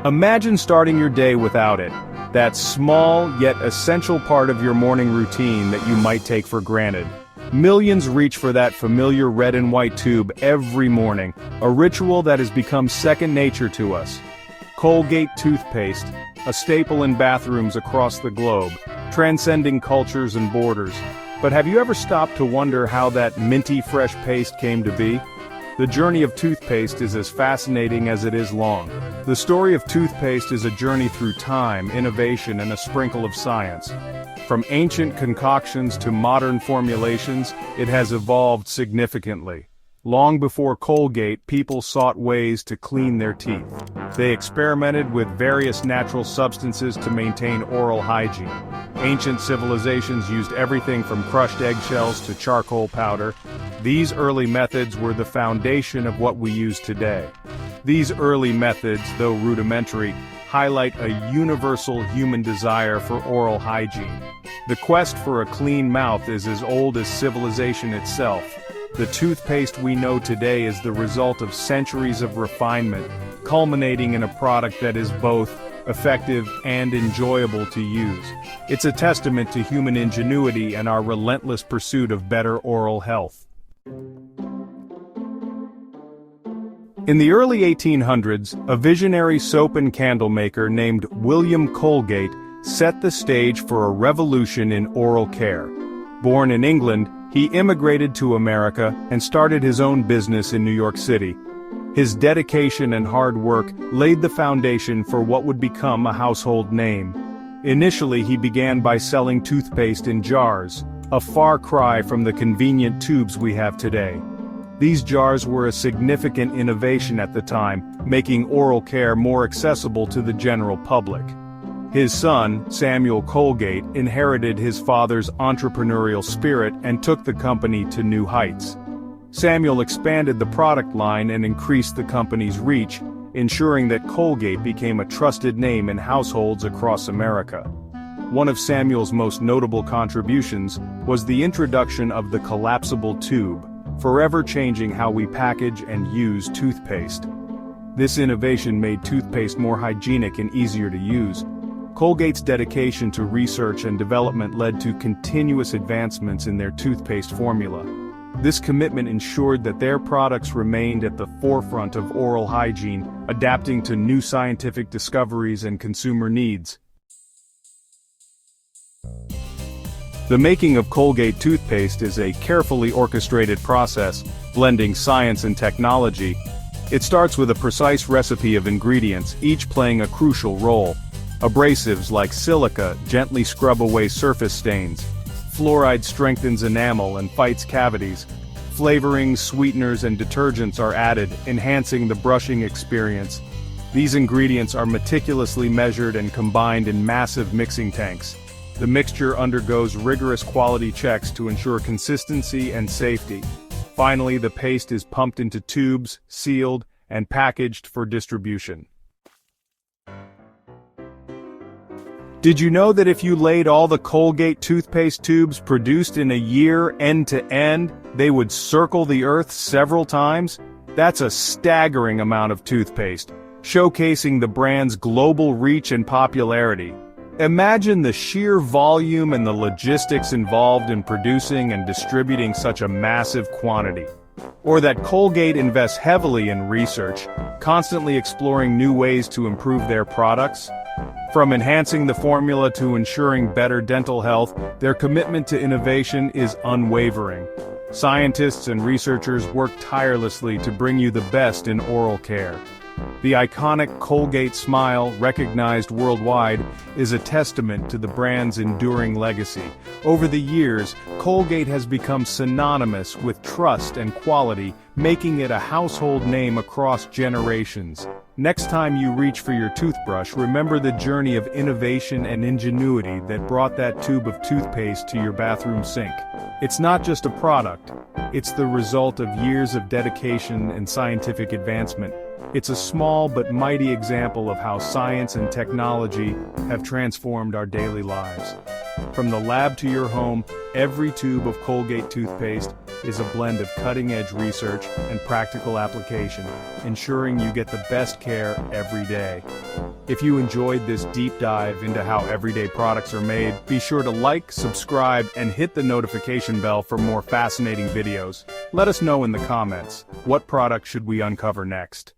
Imagine starting your day without it. That small yet essential part of your morning routine that you might take for granted. Millions reach for that familiar red and white tube every morning, a ritual that has become second nature to us. Colgate toothpaste, a staple in bathrooms across the globe, transcending cultures and borders. But have you ever stopped to wonder how that minty fresh paste came to be? The journey of toothpaste is as fascinating as it is long. The story of toothpaste is a journey through time, innovation, and a sprinkle of science. From ancient concoctions to modern formulations, it has evolved significantly. Long before Colgate, people sought ways to clean their teeth. They experimented with various natural substances to maintain oral hygiene. Ancient civilizations used everything from crushed eggshells to charcoal powder. These early methods were the foundation of what we use today. These early methods, though rudimentary, highlight a universal human desire for oral hygiene. The quest for a clean mouth is as old as civilization itself. The toothpaste we know today is the result of centuries of refinement, culminating in a product that is both effective and enjoyable to use. It's a testament to human ingenuity and our relentless pursuit of better oral health. In the early 1800s, a visionary soap and candle maker named William Colgate set the stage for a revolution in oral care. Born in England, he immigrated to America and started his own business in New York City. His dedication and hard work laid the foundation for what would become a household name. Initially, he began by selling toothpaste in jars, a far cry from the convenient tubes we have today. These jars were a significant innovation at the time, making oral care more accessible to the general public. His son, Samuel Colgate, inherited his father's entrepreneurial spirit and took the company to new heights. Samuel expanded the product line and increased the company's reach, ensuring that Colgate became a trusted name in households across America. One of Samuel's most notable contributions was the introduction of the collapsible tube, forever changing how we package and use toothpaste. This innovation made toothpaste more hygienic and easier to use. Colgate's dedication to research and development led to continuous advancements in their toothpaste formula. This commitment ensured that their products remained at the forefront of oral hygiene, adapting to new scientific discoveries and consumer needs. The making of Colgate toothpaste is a carefully orchestrated process, blending science and technology. It starts with a precise recipe of ingredients, each playing a crucial role. Abrasives like silica gently scrub away surface stains. Fluoride strengthens enamel and fights cavities. Flavorings, sweeteners, and detergents are added, enhancing the brushing experience. These ingredients are meticulously measured and combined in massive mixing tanks. The mixture undergoes rigorous quality checks to ensure consistency and safety. Finally, the paste is pumped into tubes, sealed, and packaged for distribution. Did you know that if you laid all the Colgate toothpaste tubes produced in a year end to end, they would circle the earth several times? That's a staggering amount of toothpaste, showcasing the brand's global reach and popularity. Imagine the sheer volume and the logistics involved in producing and distributing such a massive quantity. Or that Colgate invests heavily in research, constantly exploring new ways to improve their products. From enhancing the formula to ensuring better dental health, their commitment to innovation is unwavering. Scientists and researchers work tirelessly to bring you the best in oral care. The iconic Colgate smile, recognized worldwide, is a testament to the brand's enduring legacy. Over the years, Colgate has become synonymous with trust and quality, making it a household name across generations. Next time you reach for your toothbrush, remember the journey of innovation and ingenuity that brought that tube of toothpaste to your bathroom sink. It's not just a product, it's the result of years of dedication and scientific advancement. It's a small but mighty example of how science and technology have transformed our daily lives. From the lab to your home, every tube of Colgate toothpaste is a blend of cutting-edge research and practical application, ensuring you get the best care every day. If you enjoyed this deep dive into how everyday products are made, be sure to like, subscribe, and hit the notification bell for more fascinating videos. Let us know in the comments, what product should we uncover next?